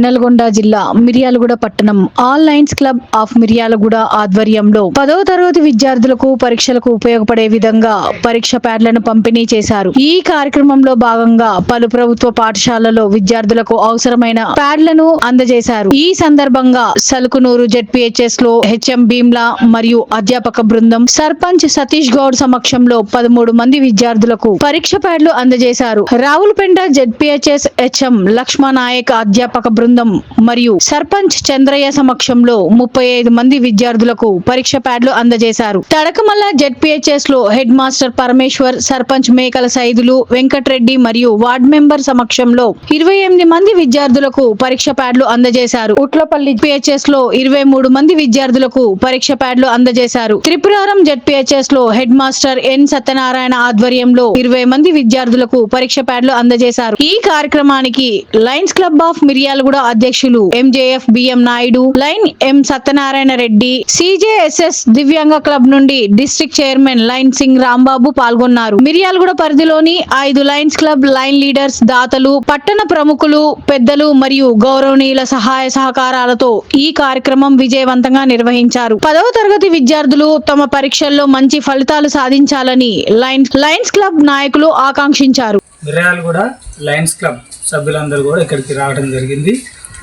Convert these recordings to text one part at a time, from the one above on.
నల్గొండ జిల్లా మిర్యాలగూడ పట్టణం all Lions club of Miryalaguda ఆధ్వర్యంలో 10వ తరగతి విద్యార్థులకు పరీక్షలకు ఉపయోగపడే విధంగా పరీక్ష ప్యాడ్లను పంపిణీ చేశారు. ఈ కార్యక్రమంలో భాగంగా పలు ప్రభుత్వ పాఠశాలలో విద్యార్థులకు అవసరమైన ప్యాడ్లను అందజేశారు. ఈ సందర్భంగా సలుకునూరు జెడ్పీహెచ్ఎస్ లో హెచ్ఎం భీమ్లా మరియు అధ్యాపక బృందం, సర్పంచ్ సతీష్ గౌడ్ సమక్షంలో 13 మంది విద్యార్థులకు పరీక్ష ప్యాడ్లు అందజేశారు. రావులపెండ జెడ్పీహెచ్ఎస్ హెచ్ఎం లక్ష్మణనాయక్ అధ్యాపక బృందం మరియు సర్పంచ్ చంద్రయ్య సమక్షంలో 35 మంది విద్యార్థులకు పరీక్ష ప్యాడ్లు అందజేశారు. తడకమల్ల జెడ్పీహెచ్ఎస్ లో హెడ్ మాస్టర్ పరమేశ్వర్, సర్పంచ్ మేకల సైదులు, వెంకటరెడ్డి మరియు వార్డ్ మెంబర్ సమక్షంలో 28 మంది విద్యార్థులకు పరీక్ష ప్యాడ్లు అందజేశారు. ఉట్లపల్లి జెడ్పీహెచ్ఎస్ లో 23 మంది విద్యార్థులకు పరీక్ష ప్యాడ్లు అందజేశారు. త్రిపురారం జెడ్పీహెచ్ఎస్ లో హెడ్ మాస్టర్ ఎన్ సత్యనారాయణ ఆధ్వర్యంలో 20 మంది విద్యార్థులకు పరీక్ష ప్యాడ్లు అందజేశారు. ఈ కార్యక్రమానికి లయన్స్ క్లబ్ ఆఫ్ మిర్యాలగూడ అధ్యక్షులు ఎంజేఎఫ్ బిఎం నాయుడు, లైన్ ఎం సత్యనారాయణ రెడ్డి, సిజేఎస్ఎస్ దివ్యాంగ క్లబ్ నుండి district chairman line Singh Rambabu పాల్గొన్నారు. మిర్యాలగూడ పరిధిలోని 5 లయన్స్ క్లబ్ లైన్ లీడర్స్, దాతలు, పట్టణ ప్రముఖులు, పెద్దలు మరియు గౌరవనీయుల సహాయ సహకారాలతో ఈ కార్యక్రమం విజయవంతంగా నిర్వహించారు. 10వ తరగతి విద్యార్థులు తమ పరీక్షల్లో మంచి ఫలితాలు సాధించాలని లయన్స్ క్లబ్ నాయకులు ఆకాంక్షించారు. మిర్యాలగూడ లయన్స్ క్లబ్ సభ్యులందరూ కూడా ఇక్కడికి రావడం జరిగింది.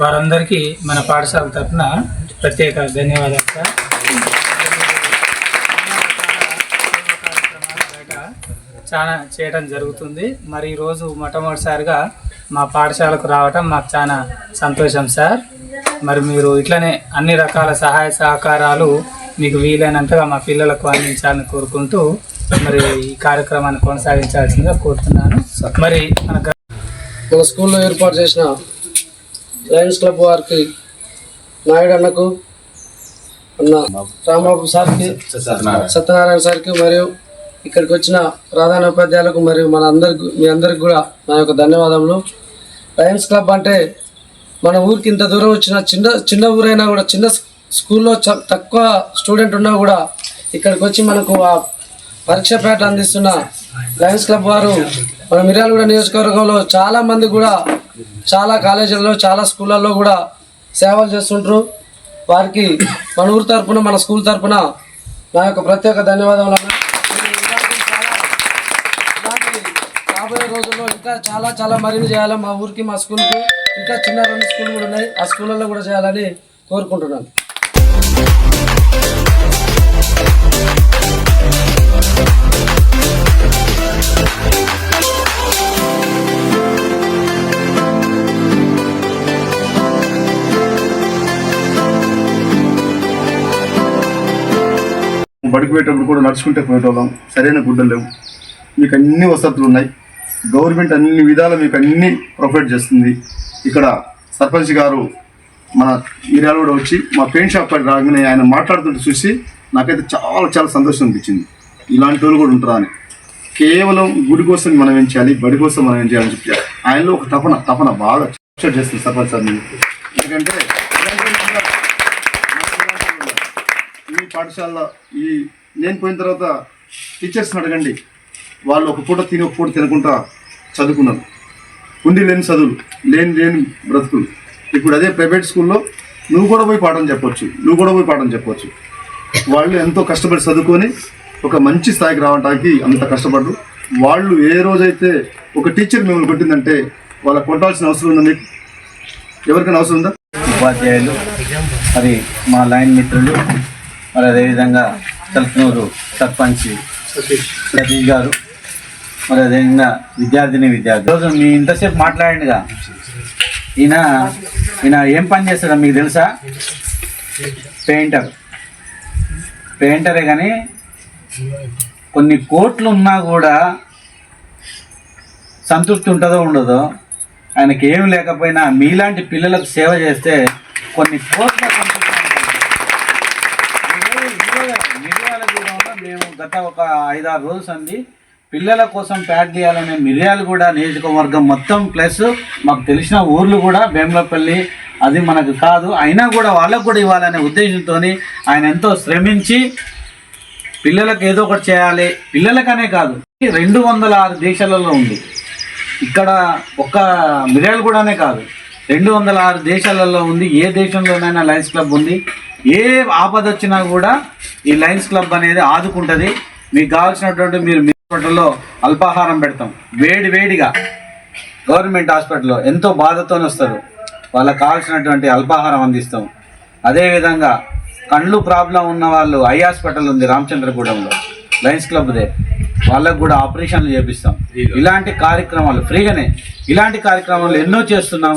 వారందరికీ మన పాఠశాల తరఫున ప్రత్యేక ధన్యవాదాలు సార్. చాలా చేయడం జరుగుతుంది. మరి ఈరోజు మొట్టమొదటిసారిగా మా పాఠశాలకు రావటం మాకు చాలా సంతోషం సార్. మరి మీరు ఇట్లనే అన్ని రకాల సహాయ సహకారాలు మీకు వీలైనంతగా మా పిల్లలకు అందించాలని కోరుకుంటూ మరి ఈ కార్యక్రమాన్ని కొనసాగించాల్సిందిగా కోరుతున్నాను. మరి మన స్కూల్లో ఏర్పాటు చేసిన లయన్స్ క్లబ్ వారికి, నాయుడు అన్నకు, అన్న రాంబాబు సార్కి, సత్యనారాయణ సార్కి మరియు ఇక్కడికి వచ్చిన ప్రధాన ఉపాధ్యాయులకు మరియు మీ అందరికి కూడా నా యొక్క ధన్యవాదములు. లయన్స్ క్లబ్ అంటే మన ఊరికి ఇంత దూరం వచ్చిన చిన్న ఊరైనా కూడా, చిన్న స్కూల్లో తక్కువ స్టూడెంట్ ఉన్నా కూడా ఇక్కడికి వచ్చి మనకు ఆ పరీక్ష పేట అందిస్తున్న లయన్స్ క్లబ్ వారు మన మిర్యాలగూడ నియోజకవర్గంలో చాలా మంది కూడా చాలా కాలేజీలలో, చాలా స్కూళ్ళల్లో కూడా సేవలు చేస్తుంటారు. వారికి మన ఊరు తరఫున, మన స్కూల్ తరఫున నా యొక్క ప్రత్యేక ధన్యవాదాలు. రాబోయే రోజుల్లో ఇంకా చాలా మరిన్ని చేయాలి. మా ఊరికి, మా స్కూల్కి ఇంకా చిన్న 2 స్కూళ్ళు కూడా ఉన్నాయి. ఆ స్కూళ్ళల్లో కూడా చేయాలని కోరుకుంటున్నాను. బడికి పోయేటప్పుడు కూడా నడుచుకుంటే పోయేటోళ్ళం. సరైన గుడ్డలు లేవు. మీకు అన్ని వసతులు ఉన్నాయి. గవర్నమెంట్ అన్ని విధాలు మీకు అన్ని ప్రొవైడ్ చేస్తుంది. ఇక్కడ సర్పంచ్ గారు మన మిర్యాలగూడ వచ్చి మా పెయింట్ షాప్ పడి రాగానే ఆయన మాట్లాడుతుంటే చూసి నాకైతే చాలా సంతోషం అనిపించింది. ఇలాంటి వాళ్ళు కూడా ఉంటారా అని. కేవలం గుడి కోసం మనం ఏం చేయాలి, బడి కోసం మనం ఏం చేయాలని చెప్పి ఆయనలో ఒక తపన బాగా చేస్తుంది సర్పంచ్ సార్. ఎందుకంటే ఈ పాఠశాలలో నేను పోయిన తర్వాత టీచర్స్ని అడగండి, వాళ్ళు ఒక పూట తిని ఒక పూట తినకుండా చదువుకున్నారు. ఉండి లేని చదువులు, లేని బ్రతుకులు. ఇప్పుడు అదే ప్రైవేట్ స్కూల్లో నువ్వు కూడా పోయి పాఠం చెప్పవచ్చు. వాళ్ళు ఎంతో కష్టపడి చదువుకొని ఒక మంచి స్థాయికి రావడానికి అంత కష్టపడ్డారు. వాళ్ళు ఏ రోజైతే ఒక టీచర్ మిమ్మల్ని కొట్టిందంటే వాళ్ళకి కొట్టాల్సిన అవసరం ఉందా? మీకు ఎవరికైనా అవసరం ఉందా? ఉపాధ్యాయులు, మరి మా లైన్ మిత్రులు, మరి అదేవిధంగా సల్కనూరు సర్పంచ్ సతీష్ గారు, మరి అదేవిధంగా విద్యార్థిని ఈరోజు మీ ఇంతసేపు మాట్లాడండిగా. ఈయన ఏం పని చేస్తాడో మీకు తెలుసా? పెయింటరే. కానీ కొన్ని కోట్లు ఉన్నా కూడా సంతృప్తి ఉంటుందో ఉండదో. ఆయనకి ఏమి లేకపోయినా మీలాంటి పిల్లలకు సేవ చేస్తే కొన్ని కోట్ల సంతృప్తి ఉంటుంది. మిర్యాలగూడలో మేము గత ఒక 5-6 రోజులు అంది పిల్లల కోసం ప్యాక్ చేయాలనే మిర్యాలగూడ నియోజకవర్గం మొత్తం ప్లస్ మాకు తెలిసిన ఊర్లు కూడా వేములపల్లి, అది మనకు కాదు అయినా కూడా వాళ్ళకు కూడా ఇవ్వాలనే ఉద్దేశంతో ఆయన ఎంతో శ్రమించి పిల్లలకు ఏదో ఒకటి చేయాలి. పిల్లలకనే కాదు, 206 దేశాలలో ఉంది. ఇక్కడ ఒక్క మిర్యాలగూడనే కాదు, 206 దేశాలలో ఉంది. ఏ దేశంలోనైనా లయన్స్ క్లబ్ ఉంది. ఏ ఆపద వచ్చినా కూడా ఈ లయన్స్ క్లబ్ అనేది ఆదుకుంటుంది. మీకు కావాల్సినటువంటి మీరు హాస్పిటల్లో అల్పాహారం పెడతాం, వేడిగా గవర్నమెంట్ హాస్పిటల్లో ఎంతో బాధతో వస్తారు, వాళ్ళకి కావాల్సినటువంటి అల్పాహారం అందిస్తాం. అదేవిధంగా కళ్ళు ప్రాబ్లం ఉన్న వాళ్ళు ఐ హాస్పిటల్ ఉంది రామచంద్రగూడెంలో, లయన్స్ క్లబ్దే, వాళ్ళకు కూడా ఆపరేషన్లు చేపిస్తాం. ఇలాంటి కార్యక్రమాలు ఫ్రీగానే, ఇలాంటి కార్యక్రమాలు ఎన్నో చేస్తున్నాం.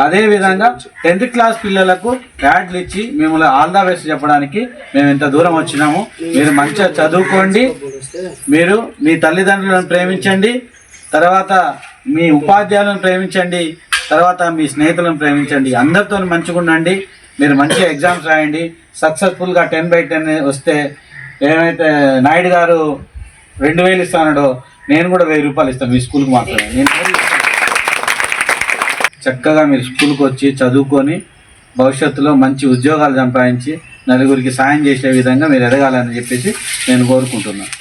అదేవిధంగా 10th క్లాస్ పిల్లలకు ప్యాడ్లు ఇచ్చి మిమ్మల్ని ఆల్ ద బెస్ట్ చెప్పడానికి మేము ఇంత దూరం వచ్చినాము. మీరు మంచిగా చదువుకోండి, మీరు మీ తల్లిదండ్రులను ప్రేమించండి, తర్వాత మీ ఉపాధ్యాయులను ప్రేమించండి, తర్వాత మీ స్నేహితులను ప్రేమించండి, అందరితో మంచిగా ఉండండి. మీరు మంచిగా ఎగ్జామ్స్ రాయండి. సక్సెస్ఫుల్గా 10/10 వస్తే ఏమైతే నాయుడు గారు 2000 ఇస్తానో నేను కూడా 1000 రూపాయలు ఇస్తాను మీ స్కూల్కి మాత్రమే. నేను చక్కగా మీరు స్కూల్కి వచ్చి చదువుకొని భవిష్యత్తులో మంచి ఉద్యోగాలు సంపాదించి నలుగురికి సాయం చేసే విధంగా మీరు ఎదగాలని చెప్పేసి నేను కోరుకుంటున్నాను.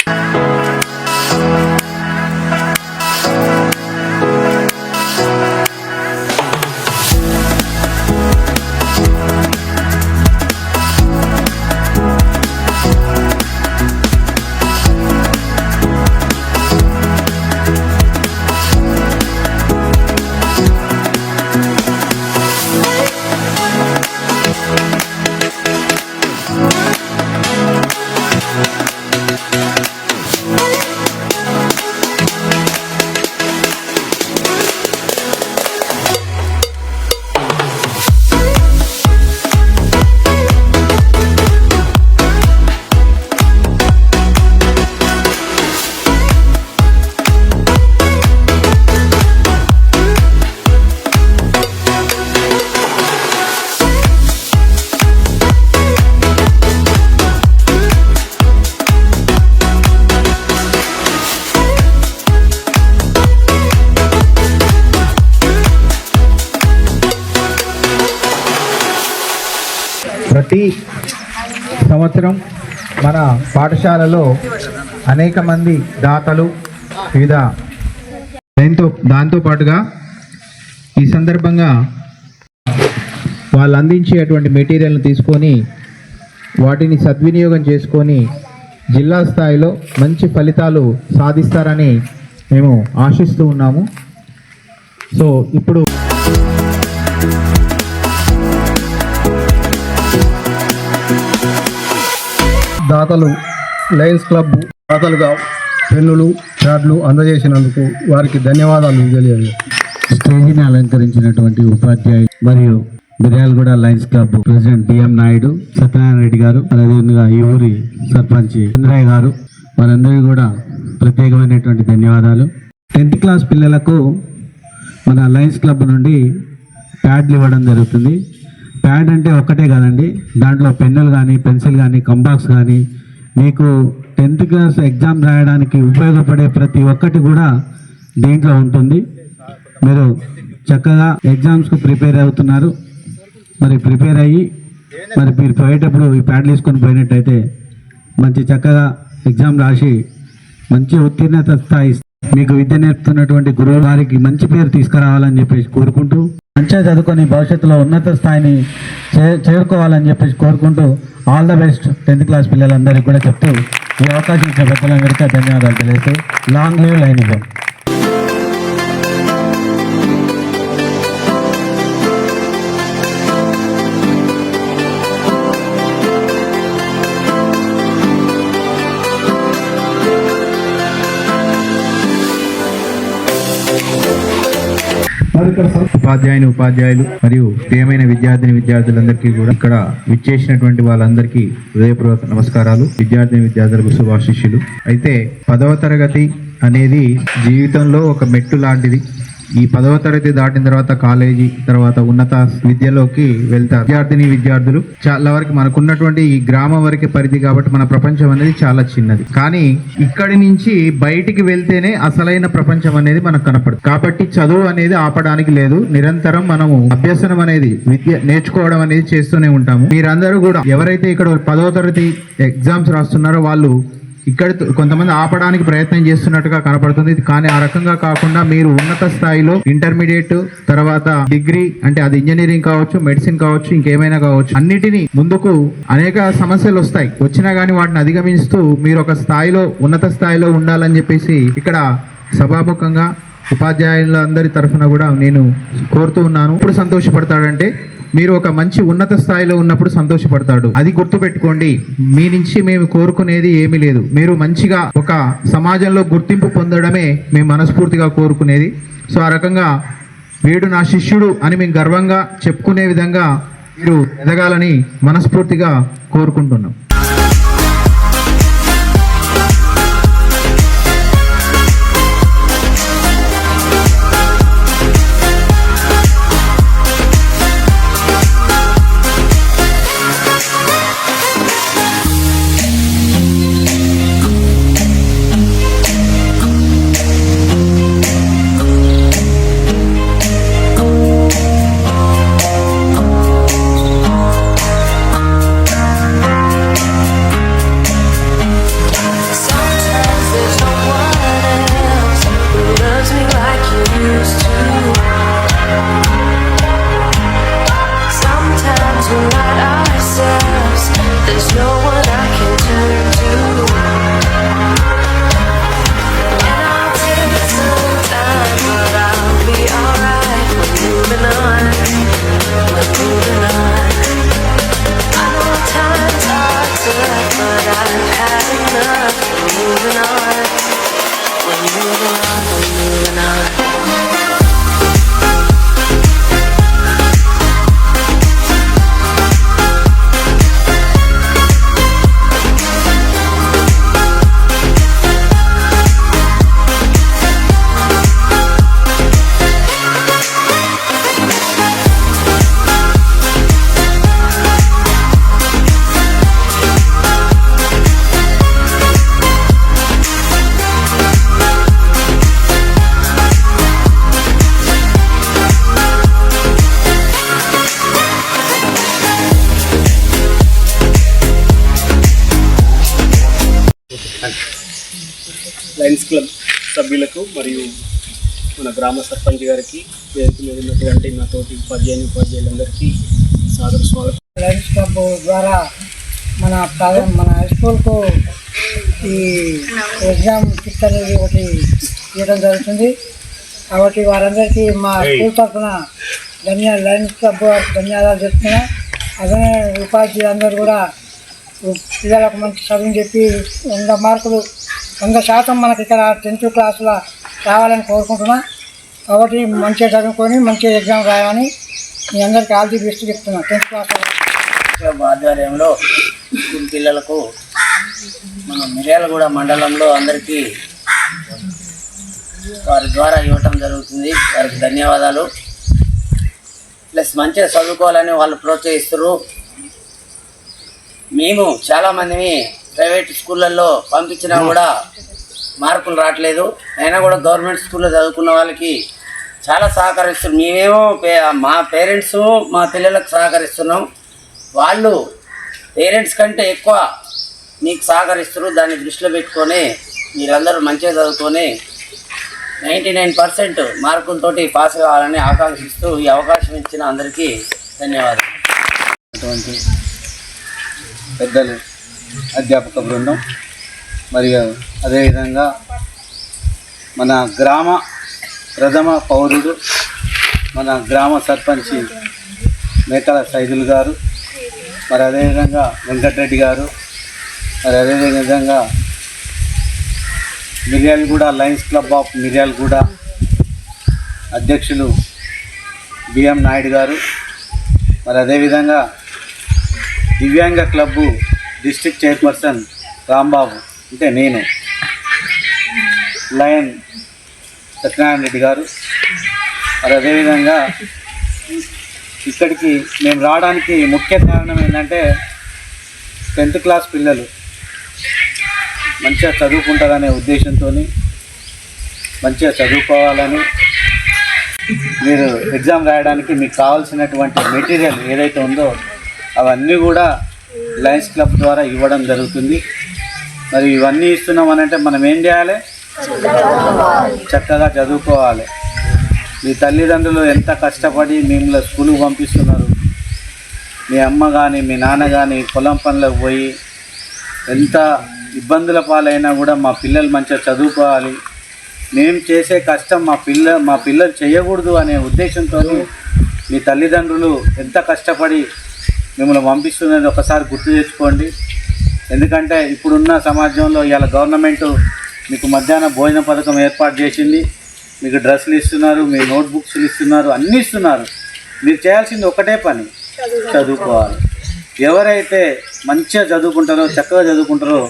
ప్రతి సంవత్సరం మన పాఠశాలలో అనేక మంది దాతలు వివిధ దాంతో పాటుగా ఈ సందర్భంగా వాళ్ళు అందించేటువంటి మెటీరియల్ని తీసుకొని వాటిని సద్వినియోగం చేసుకొని జిల్లా స్థాయిలో మంచి ఫలితాలు సాధిస్తారని మేము ఆశిస్తూ ఉన్నాము. సో ఇప్పుడు దాతలు లయన్స్ క్లబ్ దాతలుగా పెన్నులు ప్యాడ్లు అందజేసినందుకు వారికి ధన్యవాదాలు తెలియజేయాలి. స్టేజీని అలంకరించినటువంటి ఉపాధ్యాయులు మరియు Miryalaguda Lions club president BM Naidu, Satyanarayana Reddy గారు, అదేవిధంగా ఈ ఊరి సర్పంచ్ చంద్రయ్య గారు, వారందరికీ కూడా ప్రత్యేకమైనటువంటి ధన్యవాదాలు. 10th క్లాస్ పిల్లలకు మన లయన్స్ క్లబ్ నుండి ప్యాడ్లు ఇవ్వడం జరుగుతుంది. ప్యాడ్ అంటే ఒక్కటే కాదండి, దాంట్లో పెన్నులు కానీ, పెన్సిల్ కానీ, కంబాక్స్ కానీ, మీకు 10th క్లాస్ ఎగ్జామ్ రాయడానికి ఉపయోగపడే ప్రతి ఒక్కటి కూడా దీంట్లో ఉంటుంది. మీరు చక్కగా ఎగ్జామ్స్కు ప్రిపేర్ అవుతున్నారు, మరి ప్రిపేర్ అయ్యి మరి మీరు పోయేటప్పుడు ఈ ప్యాడ్లు తీసుకొని పోయినట్టయితే మంచి చక్కగా ఎగ్జామ్ రాసి మంచి ఉత్తీర్ణత స్థాయి మీకు విద్య నేర్పుతున్నటువంటి గురువు వారికి మంచి పేరు తీసుకురావాలని చెప్పేసి కోరుకుంటూ, మంచిగా చదువుకొని భవిష్యత్తులో ఉన్నత స్థాయిని చేరుకోవాలని చెప్పేసి కోరుకుంటూ all the best 10th class పిల్లలందరికీ కూడా చెప్తూ ఈ అవకాశం ఇచ్చిన పెద్దలందరికీ ధన్యవాదాలు తెలియజేస్తూ లాంగ్ లివ్ లైనిజం. ఉపాధ్యాయులు మరియు ప్రియమైన విద్యార్థులందరికీ కూడా ఇక్కడ విచ్చేసినటువంటి వాళ్ళందరికీ హృదయపూర్వక నమస్కారాలు. విద్యార్థులకు శుభాశిష్యులు. అయితే 10వ తరగతి అనేది జీవితంలో ఒక మెట్టు లాంటిది. ఈ 10వ తరగతి దాటిన తర్వాత కాలేజీ, తర్వాత ఉన్నత విద్యలోకి వెళ్తారు విద్యార్థులు. చాలా వరకు మనకున్నటువంటి ఈ గ్రామం వరకే పరిధి కాబట్టి మన ప్రపంచం అనేది చాలా చిన్నది. కానీ ఇక్కడి నుంచి బయటికి వెళ్తేనే అసలైన ప్రపంచం అనేది మనకు కనపడదు. కాబట్టి చదువు అనేది ఆపడానికి లేదు. నిరంతరం మనము అభ్యసనం అనేది విద్య నేర్చుకోవడం అనేది చేస్తూనే ఉంటాము. మీరందరూ కూడా ఎవరైతే ఇక్కడ 10వ తరగతి ఎగ్జామ్స్ రాస్తున్నారో వాళ్ళు ఇక్కడ కొంతమంది ఆపడానికి ప్రయత్నం చేస్తున్నట్టుగా కనపడుతుంది. కానీ ఆ రకంగా కాకుండా మీరు ఉన్నత స్థాయిలో ఇంటర్మీడియట్ తర్వాత డిగ్రీ, అంటే అది ఇంజనీరింగ్ కావచ్చు, మెడిసిన్ కావచ్చు, ఇంకేమైనా కావచ్చు, అన్నిటినీ ముందుకు అనేక సమస్యలు వస్తాయి, వచ్చినా కానీ వాటిని అధిగమిస్తూ మీరు ఒక స్థాయిలో ఉన్నత స్థాయిలో ఉండాలని చెప్పేసి ఇక్కడ సభాముఖంగా ఉపాధ్యాయులందరి తరఫున కూడా నేను కోరుతూ ఉన్నాను. ఇప్పుడు సంతోషపడతాడంటే మీరు ఒక మంచి ఉన్నత స్థాయిలో ఉన్నప్పుడు సంతోషపడతాడు. అది గుర్తుపెట్టుకోండి. మీ నుంచి మేము కోరుకునేది ఏమీ లేదు. మీరు మంచిగా ఒక సమాజంలో గుర్తింపు పొందడమే మేము మనస్ఫూర్తిగా కోరుకునేది. సో ఆ రకంగా వీడు నా శిష్యుడు అని మేము గర్వంగా చెప్పుకునే విధంగా మీరు ఎదగాలని మనస్ఫూర్తిగా కోరుకుంటున్నాం. లయన్స్ క్లబ్ సభ్యులకు మరియు మన గ్రామ సర్పంచ్ గారికి, వేదిక మీద ఉన్నటువంటి నా తోటి ఉపాధ్యాయులందరికీ సాదర స్వాగతం. లయన్స్ క్లబ్ ద్వారా మన హై స్కూల్కు ఈ ఎగ్జామ్ కిట్ అనేది ఒకటి ఇవ్వడం జరుగుతుంది. కాబట్టి వారందరికీ మా స్కూల్ తరఫున లయన్స్ క్లబ్ వారికి ధన్యవాదాలు చెప్తున్నా. అదే ఉపాధ్యాయులందరూ కూడా పిల్లలకు మంచి చదువు చెప్పి 100% మనకి ఇక్కడ 10th క్లాసులో రావాలని కోరుకుంటున్నా. కాబట్టి మంచిగా చదువుకొని మంచిగా ఎగ్జామ్ రాయాలని మీ అందరికీ ఆల్ ది బెస్ట్ చెప్తున్నా. 10th క్లాస్ ఆధ్వర్యంలో స్కూల్ పిల్లలకు మన మిర్యాలగూడ మండలంలో అందరికీ వారి ద్వారా ఇవ్వటం జరుగుతుంది. వారికి ధన్యవాదాలు. ప్లస్ మంచిగా చదువుకోవాలని వాళ్ళు ప్రోత్సహిస్తారు. మేము చాలామందిని ప్రైవేట్ స్కూళ్ళల్లో పంపించినా కూడా మార్కులు రావట్లేదు. అయినా కూడా గవర్నమెంట్ స్కూల్లో చదువుకున్న వాళ్ళకి చాలా సహకరిస్తున్నారు. మేమేమో మా పేరెంట్స్ మా పిల్లలకు సహకరిస్తున్నాం. వాళ్ళు పేరెంట్స్ కంటే ఎక్కువ మీకు సహకరిస్తారు. దాన్ని దృష్టిలో పెట్టుకొని మీరందరూ మంచిగా చదువుకొని 99% మార్కులతోటి పాస్ కావాలని ఆకాంక్షిస్తూ ఈ అవకాశం ఇచ్చిన అందరికీ ధన్యవాదాలు. అటువంటి పెద్దలు, అధ్యాపక బృందం మరియు అదేవిధంగా మన గ్రామ ప్రథమ పౌరుడు, మన గ్రామ సర్పంచి మేకల సైదుల్ గారు, మరి అదేవిధంగా వెంకటరెడ్డి గారు, మరి అదేవిధంగా Miryalaguda Lions club of Miryalaguda అధ్యక్షులు బిఎం నాయుడు గారు, మరి అదేవిధంగా దివ్యాంగ క్లబ్బు డిస్ట్రిక్ట్ చైర్పర్సన్ రాంబాబు, అంటే నేను, లయన్ సత్యనారాయణ రెడ్డి గారు, మరి అదేవిధంగా ఇక్కడికి మేము రావడానికి ముఖ్య కారణం ఏంటంటే 10th క్లాస్ పిల్లలు మంచిగా చదువుకుంటారనే ఉద్దేశంతో మంచిగా చదువుకోవాలని, మీరు ఎగ్జామ్ రాయడానికి మీకు కావాల్సినటువంటి మెటీరియల్ ఏదైతే ఉందో అవన్నీ కూడా లయన్స్ క్లబ్ ద్వారా ఇవ్వడం జరుగుతుంది. మరి ఇవన్నీ ఇస్తున్నామనంటే మనం ఏం చేయాలి? చక్కగా చదువుకోవాలి. మీ తల్లిదండ్రులు ఎంత కష్టపడి మిమ్మల్ని స్కూల్కి పంపిస్తున్నారు. మీ అమ్మ కానీ మీ నాన్న కానీ పొలం పనులకు పోయి ఎంత ఇబ్బందుల పాలైనా కూడా మా పిల్లలు మంచిగా చదువుకోవాలి, మేము చేసే కష్టం మా పిల్లలు చేయకూడదు అనే ఉద్దేశంతో మీ తల్లిదండ్రులు ఎంత కష్టపడి మిమ్మల్ని పంపిస్తున్నది ఒకసారి గుర్తు తెచ్చుకోండి. ఎందుకంటే ఇప్పుడున్న సమాజంలో ఇవాళ గవర్నమెంట్ మీకు మధ్యాహ్న భోజన పథకం ఏర్పాటు చేసింది, మీకు డ్రెస్సులు ఇస్తున్నారు, మీ నోట్బుక్స్లు ఇస్తున్నారు, అన్నీ ఇస్తున్నారు. మీరు చేయాల్సింది ఒకటే పని, చదువుకోవాలి. ఎవరైతే మంచిగా చదువుకుంటారో చక్కగా చదువుకుంటారో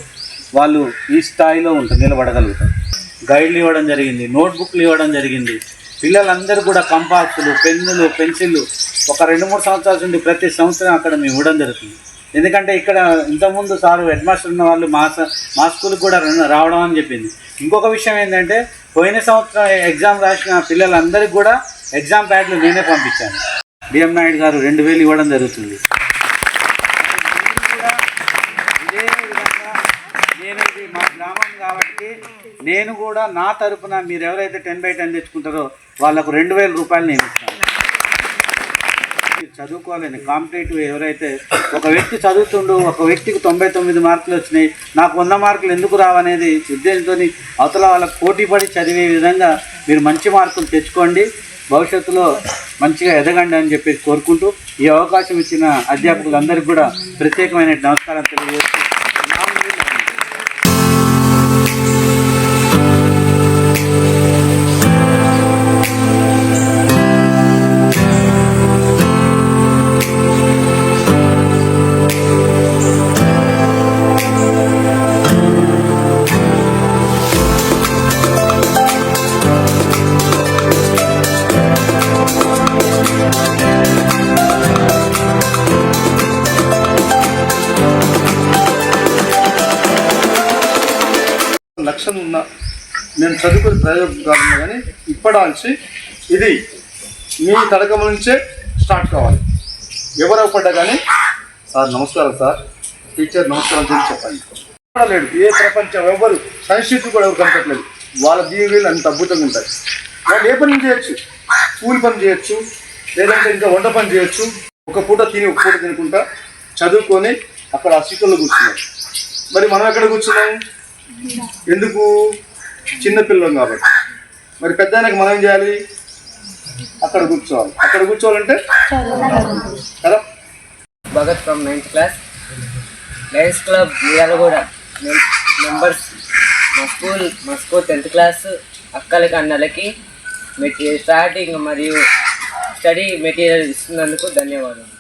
వాళ్ళు ఈ స్థాయిలో నిలబడగలుగుతారు. గైడ్లు ఇవ్వడం జరిగింది, నోట్బుక్లు ఇవ్వడం జరిగింది. పిల్లలందరూ కూడా కంపాక్సులు, పెన్నులు, పెన్సిళ్ళు ఒక 2-3 సంవత్సరాల నుండి ప్రతి సంవత్సరం అక్కడ మేము ఇవ్వడం జరుగుతుంది. ఎందుకంటే ఇక్కడ ఇంతకుముందు సారు హెడ్ మాస్టర్ ఉన్న వాళ్ళు మా స్కూల్కి కూడా రావడం అని చెప్పింది. ఇంకొక విషయం ఏంటంటే పోయిన సంవత్సరం ఎగ్జామ్ రాసిన పిల్లలందరికీ కూడా ఎగ్జామ్ ప్యాడ్లు నేనే పంపించాను. డిఎం నాయుడు గారు 2000 ఇవ్వడం జరుగుతుంది. ఇదే విధంగా నేను ఇది మా గ్రామం కాబట్టి నేను కూడా నా తరపున మీరు ఎవరైతే 10/10 తెచ్చుకుంటారో వాళ్ళకు 2000 రూపాయలు నేను ఇస్తాను. చదువుకోవాలని కాంపిటేటివ్ ఎవరైతే ఒక వ్యక్తి చదువుతుండో ఒక వ్యక్తికి 99 మార్కులు వచ్చినాయి, నాకు 100 మార్కులు ఎందుకు రావనేది ఉద్దేశంతో అవతల వాళ్ళకు పోటీ పడి చదివే విధంగా మీరు మంచి మార్కులు తెచ్చుకోండి, భవిష్యత్తులో మంచిగా ఎదగండి అని చెప్పి కోరుకుంటూ ఈ అవకాశం ఇచ్చిన అధ్యాపకులందరికీ కూడా ప్రత్యేకమైన నమస్కారం తెలియజేస్తూ లక్ష్యం ఉన్న నేను చదువుకునే ప్రయోజనం కాకుండా కానీ ఇప్పడాల్సి ఇది మీ తడకం నుంచే స్టార్ట్ కావాలి. ఎవరు అవ్వపడ్డా కానీ సార్ నమస్కారం, సార్ టీచర్ నమస్కారం చేసి చెప్పండి. లేడు ఏ ప్రపంచం ఎవరు సంస్కృతి కూడా ఎవరు కనపట్లేదు. వాళ్ళ జీవితాలు అంత అద్భుతంగా ఉంటాయి. వాళ్ళు ఏ పని చేయొచ్చు, కూలి పని చేయొచ్చు, లేదంటే ఇంకా వంట పని చేయొచ్చు. ఒక పూట తినుకుంటా చదువుకొని అక్కడ ఆ సీట్లలో కూర్చున్నారు. మరి మనం ఎక్కడ కూర్చున్నాం? ఎందుకు? చిన్నపిల్లలం కాబట్టి. మరి పెద్ద ఆయనకు మనం ఏం చేయాలి? అక్కడ కూర్చోవాలి. అక్కడ కూర్చోవాలంటే కదా. Bhagat from 9th class, Lions club Miryalaguda members. మా స్కూల్ 10th క్లాస్ అక్కలకి అన్నలకి స్టార్టింగ్ మరియు స్టడీ మెటీరియల్ ఇస్తున్నందుకు ధన్యవాదాలు.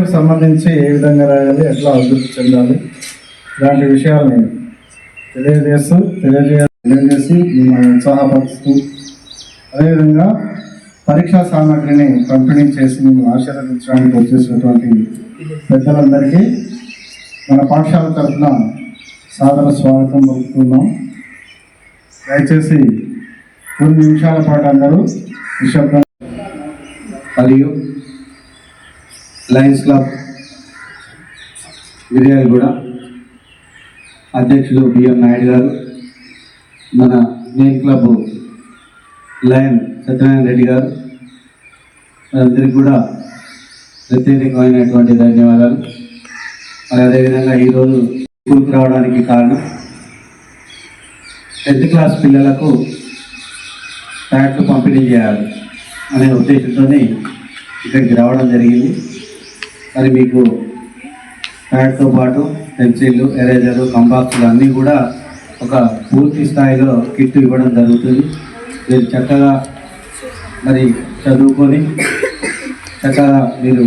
పిల్లలకు సంబంధించి ఏ విధంగా రాయాలి, ఎట్లా అభివృద్ధి చెందాలి, ఇలాంటి విషయాల్ని తెలియజేసి మిమ్మల్ని ఉత్సాహపరుస్తూ, అదేవిధంగా పరీక్షా సామాగ్రిని పంపిణీ చేసి మిమ్మల్ని ఆశీర్వదించడానికి వచ్చేసినటువంటి పెద్దలందరికీ మన పాఠశాల తరఫున సాదర స్వాగతం పలుకుతున్నాం. దయచేసి కొన్ని నిమిషాల పాటు అందరూ నిశ్శబ్దం. మరియు లయన్స్ క్లబ్ మిర్యాలగూడ అధ్యక్షులు బిఎం నాయుడు గారు, మన main club lion Satyanarayana Reddy గారు, అందరికీ కూడా ప్రత్యేకమైనటువంటి ధన్యవాదాలు. మరి అదేవిధంగా ఈరోజు స్కూల్కి రావడానికి కారణం 10th క్లాస్ పిల్లలకు ప్యాడ్లు పంపిణీ చేయాలి అనే ఉద్దేశంతో ఇక్కడికి రావడం జరిగింది. మరి మీకు ప్యాడ్తో పాటు పెన్సిళ్ళు, ఎరేజర్లు, కంపాక్సులు అన్నీ కూడా ఒక పూర్తి స్థాయిలో కిట్ ఇవ్వడం జరుగుతుంది. మీరు చక్కగా మరి చదువుకొని చక్కగా మీరు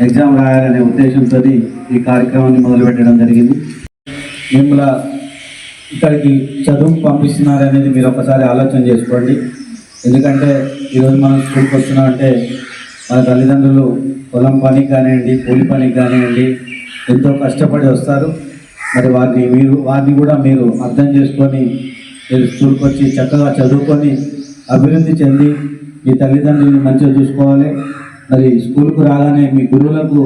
ఎగ్జామ్ రాయాలనే ఉద్దేశంతో ఈ కార్యక్రమాన్ని మొదలుపెట్టడం జరిగింది. మిమ్మల్ని ఇక్కడికి చదువు పంపిస్తున్నారనేది మీరు ఒకసారి ఆలోచన చేసుకోండి. ఎందుకంటే ఈరోజు మనం స్కూల్కి వస్తున్నామంటే మన తల్లిదండ్రులు పొలం పనికి కానివ్వండి, కూలి పనికి కానివ్వండి ఎంతో కష్టపడి వస్తారు. మరి వారిని కూడా మీరు అర్థం చేసుకొని మీరు స్కూల్కి వచ్చి చక్కగా చదువుకొని అభివృద్ధి చెంది మీ తల్లిదండ్రులను మంచిగా చూసుకోవాలి. మరి స్కూల్కు రాగానే మీ గురువులకు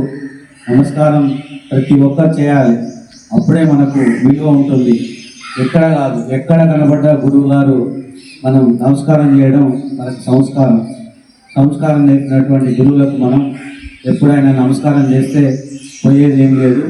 నమస్కారం ప్రతి ఒక్కరు చేయాలి. అప్పుడే మనకు విలువ ఉంటుంది. ఎక్కడ కనబడ్డ గురువు గారు మనం నమస్కారం చేయడం మనకు సంస్కారం నేర్పినటువంటి గురువులకు మనం ఎప్పుడైనా నమస్కారం చేస్తే పోయేది ఏం లేదు.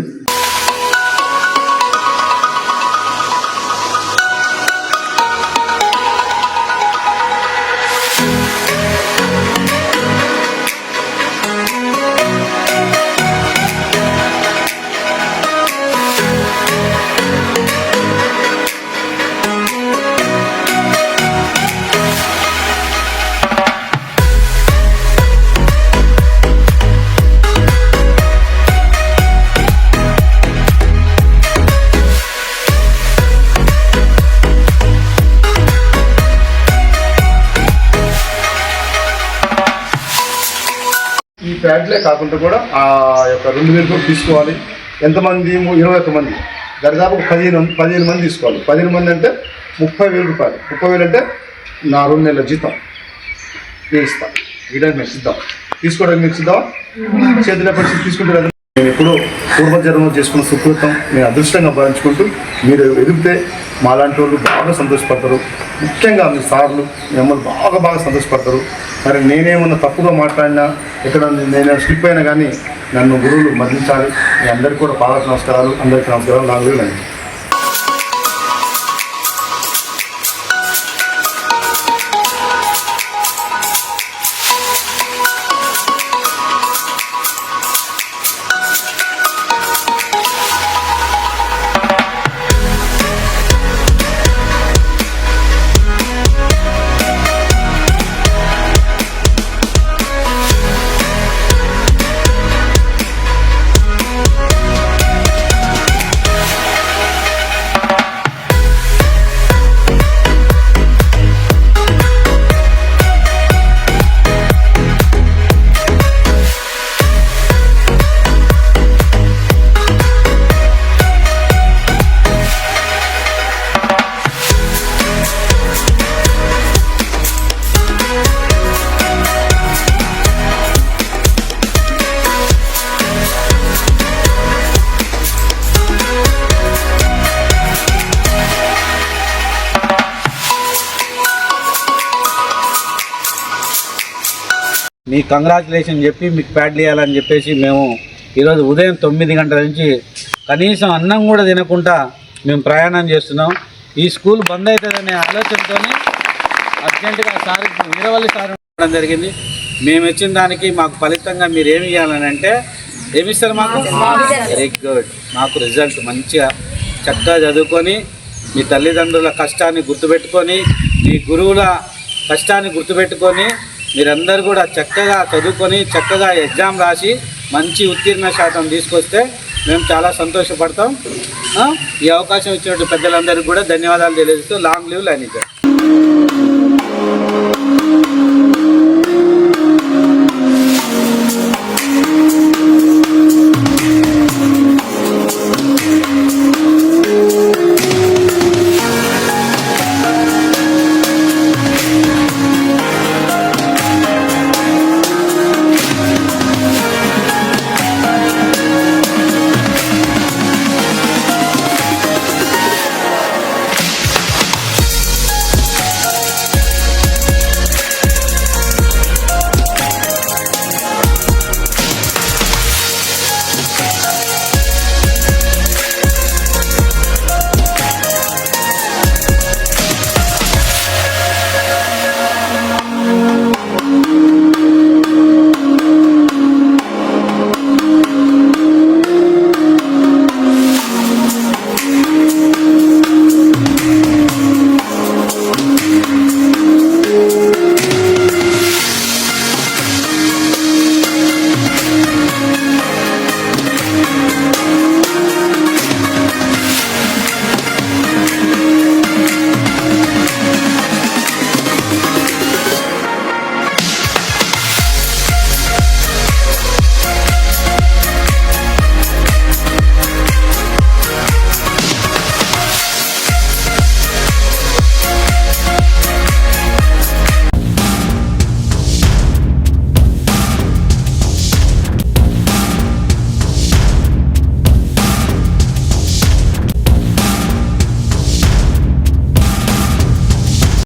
ఈ ప్యాడ్లే కాకుండా కూడా ఆ యొక్క 2000 కూడా తీసుకోవాలి. ఎంతమంది? 21 మంది, దరిదాపు 15 మంది తీసుకోవాలి. 15 మంది అంటే 30,000 రూపాయలు. 30,000 అంటే నా 2 నెలల జీతం నేను ఇస్తాను. ఇవ్వడానికి మేము సిద్ధం, తీసుకోవడానికి మీకు సిద్ధం. చేతిలో పరిస్థితి తీసుకుంటే మేము ఎప్పుడూ పూర్వజన్మం చేసుకున్న సుకృతం నేను అదృష్టంగా భావించుకుంటూ, మీరు ఎదిగితే మాలాంటి వాళ్ళు బాగా సంతోషపడతారు. ముఖ్యంగా మీ సార్లు మిమ్మల్ని బాగా సంతోషపడతారు. మరి నేనేమన్నా తప్పుగా మాట్లాడినా, ఇక్కడ నేను స్లిప్ అయినా కానీ నన్ను గురువులు మదించాలి. మీ అందరికీ కూడా బాగా నమస్కారాలు. అందరికీ నమస్కారాలు. 4,000 అండి. మీ కంగ్రాచులేషన్ చెప్పి మీకు ప్యాడ్లు ఇవ్వాలని చెప్పేసి మేము ఈరోజు ఉదయం 9 గంటల నుంచి కనీసం అన్నం కూడా తినకుండా మేము ప్రయాణం చేస్తున్నాం. ఈ స్కూల్ బంద్ అవుతుందనే ఆలోచనతో అర్జెంటుగా సార్ వీరవల్లి సార్ ఇవ్వడం జరిగింది. మేము ఇచ్చిన దానికి మాకు ఫలితంగా మీరు ఏమి ఇవ్వాలని అంటే ఏమిస్తారు మాకు? Very good. మాకు రిజల్ట్ మంచిగా చక్కగా చదువుకొని మీ తల్లిదండ్రుల కష్టాన్ని గుర్తుపెట్టుకొని, మీ గురువుల కష్టాన్ని గుర్తుపెట్టుకొని మీరందరూ కూడా చక్కగా చదువుకొని చక్కగా ఎగ్జామ్ రాసి మంచి ఉత్తీర్ణ శాతం తీసుకొస్తే మేము చాలా సంతోషపడతాం. ఈ అవకాశం ఇచ్చినట్టు పెద్దలందరికీ కూడా ధన్యవాదాలు తెలియజేస్తూ లాంగ్ లివ్ లైనిజర్.